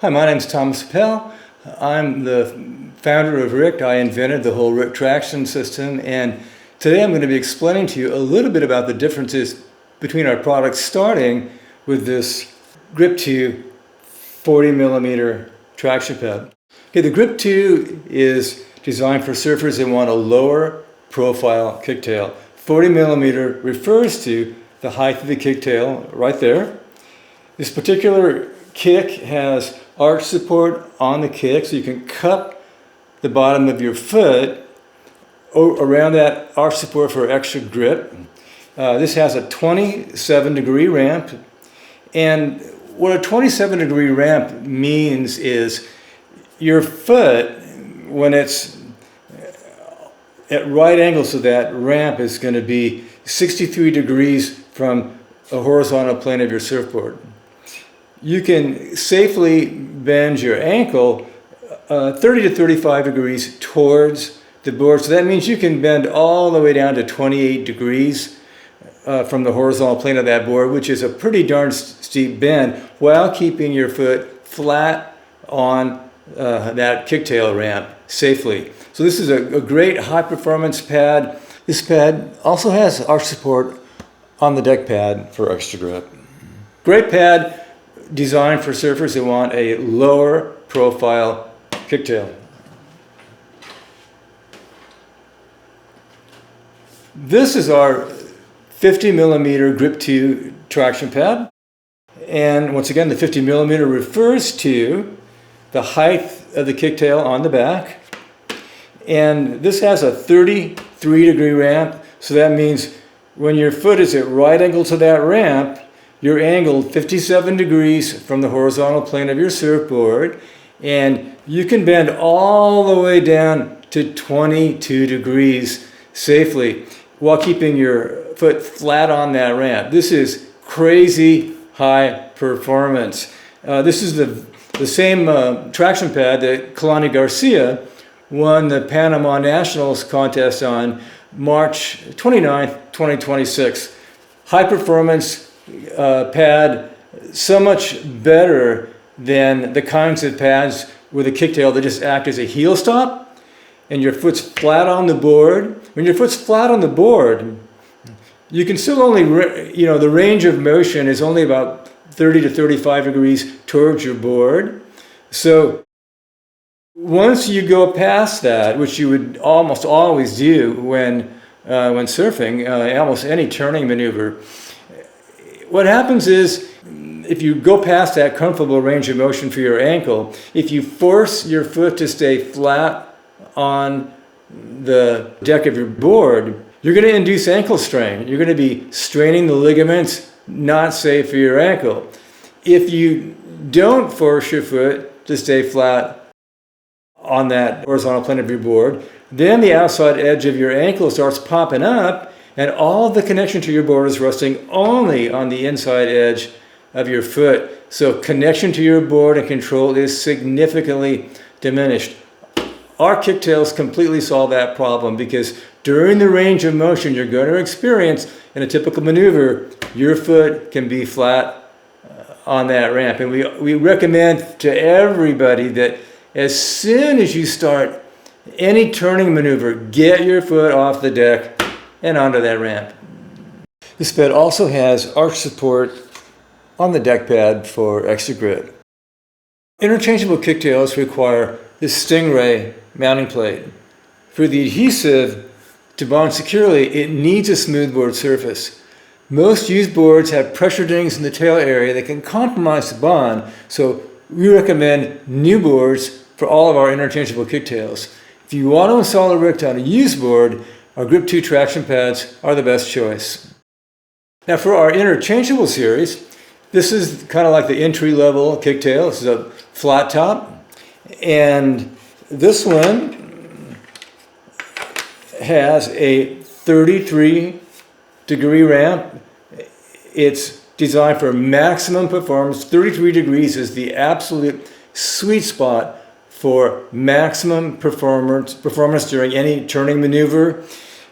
Hi, my name is Thomas Appel. I'm the founder of RIKT. I invented the whole RIKT traction system, and today I'm going to be explaining to you a little bit about the differences between our products, starting with this Grip 2 40 millimeter traction pad. Okay, the Grip 2 is designed for surfers that want a lower profile kicktail. 40 millimeter refers to the height of the kicktail right there. This particular kick has arch support on the kick, so you can cup the bottom of your foot around that arch support for extra grip. This has a 27-degree ramp, and what a 27-degree ramp means is your foot, when it's at right angles to that ramp, is going to be 63 degrees from a horizontal plane of your surfboard. You can safely bend your ankle 30 to 35 degrees towards the board. So that means you can bend all the way down to 28 degrees from the horizontal plane of that board, which is a pretty darn steep bend, while keeping your foot flat on that kicktail ramp safely. So this is a great high performance pad. This pad also has arch support on the deck pad for extra grip. Great pad, designed for surfers that want a lower profile kicktail. This is our 50 millimeter Grip 2 traction pad. And once again, the 50 millimeter refers to the height of the kicktail on the back. And this has a 33-degree ramp, so that means when your foot is at right angle to that ramp, you're angled 57 degrees from the horizontal plane of your surfboard, and you can bend all the way down to 22 degrees safely while keeping your foot flat on that ramp. This is crazy high performance. This is the same traction pad that Kalani Garcia won the Panama Nationals contest on March 29th, 2026. High performance pad, so much better than the kinds of pads with a kicktail that just act as a heel stop and your foot's flat on the board. When your foot's flat on the board, you can still only, the range of motion is only about 30 to 35 degrees towards your board. So once you go past that, which you would almost always do when surfing, almost any turning maneuver, what happens is, if you go past that comfortable range of motion for your ankle, if you force your foot to stay flat on the deck of your board, you're going to induce ankle strain. You're going to be straining the ligaments, not safe for your ankle. If you don't force your foot to stay flat on that horizontal plane of your board, then the outside edge of your ankle starts popping up, and all the connection to your board is resting only on the inside edge of your foot. So connection to your board and control is significantly diminished. Our kicktails completely solve that problem, because during the range of motion you're going to experience in a typical maneuver, your foot can be flat on that ramp. And we recommend to everybody that as soon as you start any turning maneuver, get your foot off the deck and onto that ramp. This pad also has arch support on the deck pad for extra grip. Interchangeable kicktails require this Stingray mounting plate. For the adhesive to bond securely, it needs a smoothboard surface. Most used boards have pressure dings in the tail area that can compromise the bond, so we recommend new boards for all of our interchangeable kicktails. If you want to install a RIKT on a used board, our Grip 2 traction pads are the best choice. Now for our interchangeable series, this is kind of like the entry-level kicktail. This is a flat top, and this one has a 33-degree ramp. It's designed for maximum performance. 33 degrees is the absolute sweet spot for maximum performance during any turning maneuver.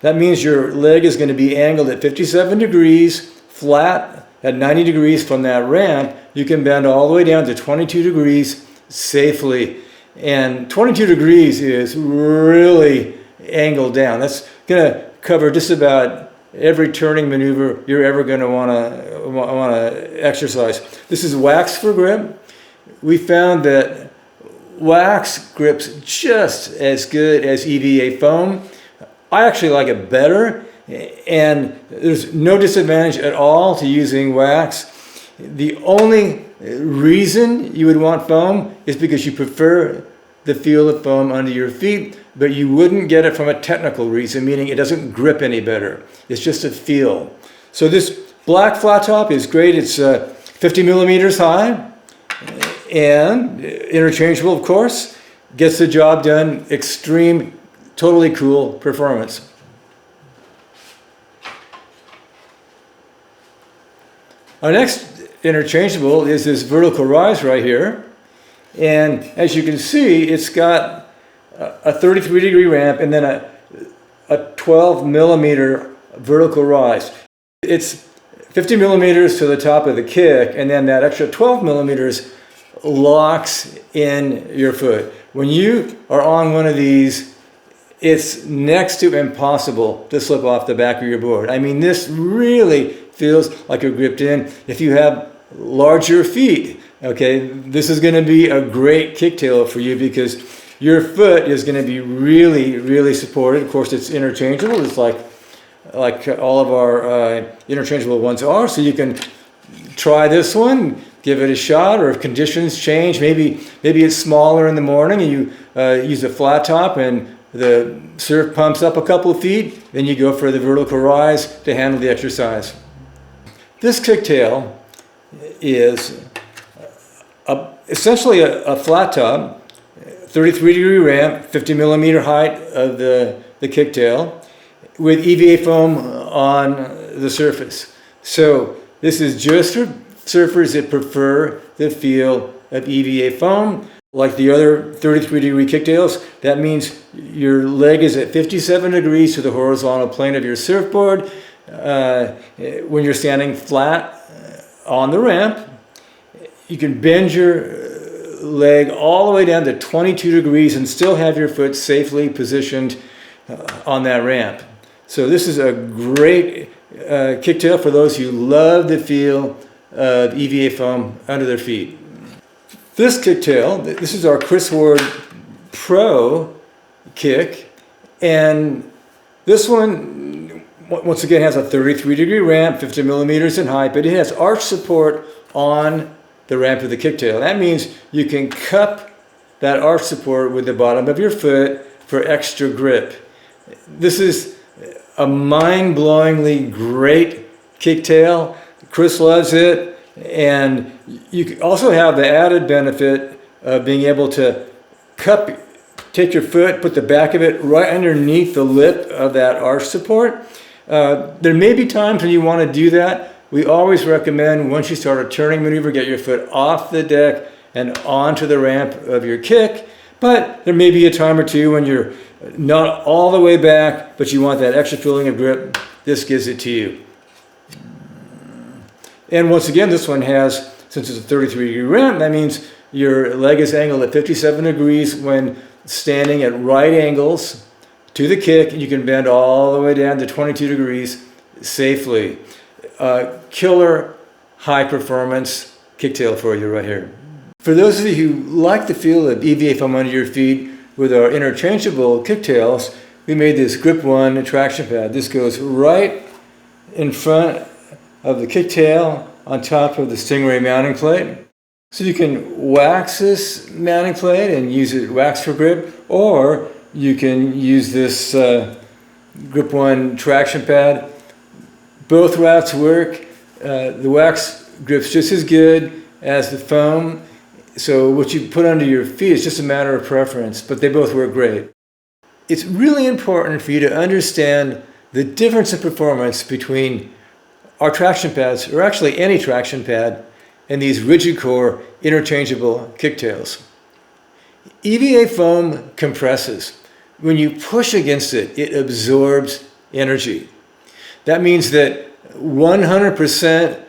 That means your leg is going to be angled at 57 degrees, flat at 90 degrees from that ramp. You can bend all the way down to 22 degrees safely. And 22 degrees is really angled down. That's going to cover just about every turning maneuver you're ever going to want to exercise. This is wax for grip. We found that wax grips just as good as EVA foam. I actually like it better, and there's no disadvantage at all to using wax. The only reason you would want foam is because you prefer the feel of foam under your feet, but you wouldn't get it from a technical reason, meaning it doesn't grip any better. It's just a feel. So this black flat top is great. It's 50 millimeters high and interchangeable, of course. Gets the job done. Extreme, totally cool performance. Our next interchangeable is this vertical rise right here. And as you can see, it's got a 33-degree ramp and then a 12 millimeter vertical rise. It's 50 millimeters to the top of the kick, and then that extra 12 millimeters locks in your foot. When you are on one of these, it's next to impossible to slip off the back of your board. I mean, this really feels like you're gripped in. If you have larger feet, okay, this is going to be a great kicktail for you because your foot is going to be really, really supported. Of course, it's interchangeable. It's like all of our interchangeable ones are. So you can try this one, give it a shot, or if conditions change, maybe it's smaller in the morning and you use a flat top and the surf pumps up a couple of feet, then you go for the vertical rise to handle the exercise. This kicktail is essentially a flat top, 33-degree ramp, 50 millimeter height of the kicktail, with EVA foam on the surface. So this is just for surfers that prefer the feel of EVA foam. Like the other 33-degree kicktails, that means your leg is at 57 degrees to the horizontal plane of your surfboard. When you're standing flat on the ramp, you can bend your leg all the way down to 22 degrees and still have your foot safely positioned on that ramp. So this is a great kicktail for those who love the feel of EVA foam under their feet. This kicktail, this is our Chris Ward Pro kick, and this one once again has a 33-degree ramp, 50 millimeters in height, but it has arch support on the ramp of the kicktail. That means you can cup that arch support with the bottom of your foot for extra grip. This is a mind-blowingly great kicktail. Chris loves it, and you also have the added benefit of being able to take your foot, put the back of it right underneath the lip of that arch support. There may be times when you want to do that. We always recommend once you start a turning maneuver, get your foot off the deck and onto the ramp of your kick. But there may be a time or two when you're not all the way back, but you want that extra feeling of grip. This gives it to you. And once again, this one has, since it's a 33-degree ramp, that means your leg is angled at 57 degrees when standing at right angles to the kick, and you can bend all the way down to 22 degrees safely. Killer high performance kicktail for you right here. For those of you who like the feel of EVA foam under your feet with our interchangeable kicktails, we made this Grip 1 traction pad. This goes right in front of the kicktail on top of the Stingray mounting plate. So you can wax this mounting plate and use it wax for grip, or you can use this Grip 1 traction pad. Both routes work. The wax grips just as good as the foam. So what you put under your feet is just a matter of preference, but they both work great. It's really important for you to understand the difference in performance between our traction pads, or actually any traction pad, and these rigid core interchangeable kicktails. EVA foam compresses. When you push against it, it absorbs energy. That means that 100%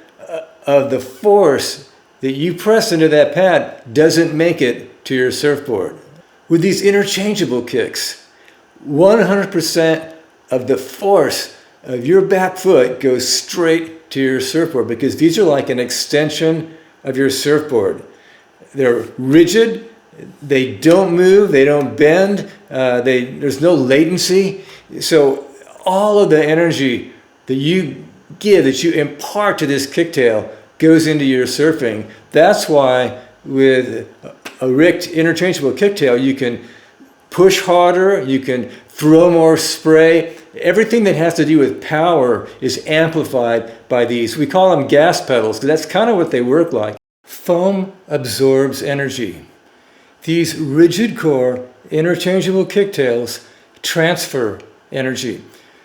of the force that you press into that pad doesn't make it to your surfboard. With these interchangeable kicks, 100% of the force of your back foot goes straight to your surfboard because these are like an extension of your surfboard. They're rigid, they don't move, they don't bend, there's no latency. So all of the energy that you give, that you impart to this kicktail goes into your surfing. That's why with a RIKT interchangeable kicktail, you can push harder, you can throw more spray. Everything that has to do with power is amplified by these. We call them gas pedals because that's kind of what they work like. Foam absorbs energy. These rigid core interchangeable kicktails transfer energy.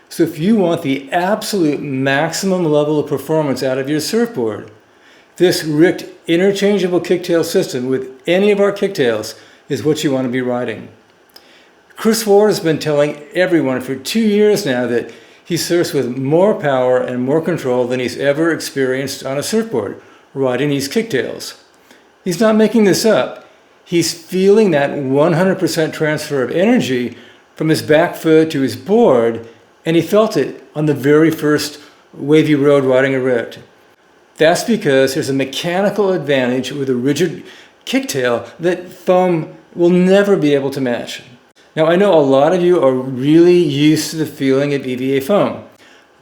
So if you want the absolute maximum level of performance out of your surfboard, this RIKT interchangeable kicktail system with any of our kicktails is what you want to be riding. Chris Ward has been telling everyone for 2 years now that he surfs with more power and more control than he's ever experienced on a surfboard, riding these kicktails. He's not making this up. He's feeling that 100% transfer of energy from his back foot to his board, and he felt it on the very first wavy road riding a RIKT. That's because there's a mechanical advantage with a rigid kicktail that foam will never be able to match. Now, I know a lot of you are really used to the feeling of EVA foam.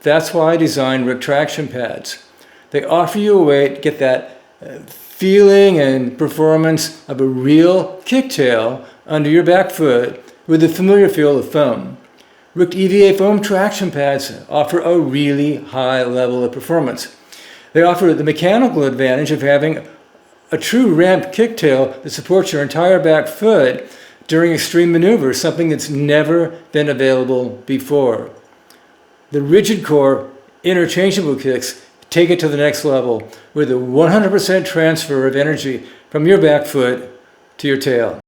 That's why I designed RIKT traction pads. They offer you a way to get that feeling and performance of a real kicktail under your back foot with the familiar feel of foam. RIKT EVA foam traction pads offer a really high level of performance. They offer the mechanical advantage of having a true ramped kicktail that supports your entire back foot during extreme maneuvers, something that's never been available before. The rigid core interchangeable kicks take it to the next level with a 100% transfer of energy from your back foot to your tail.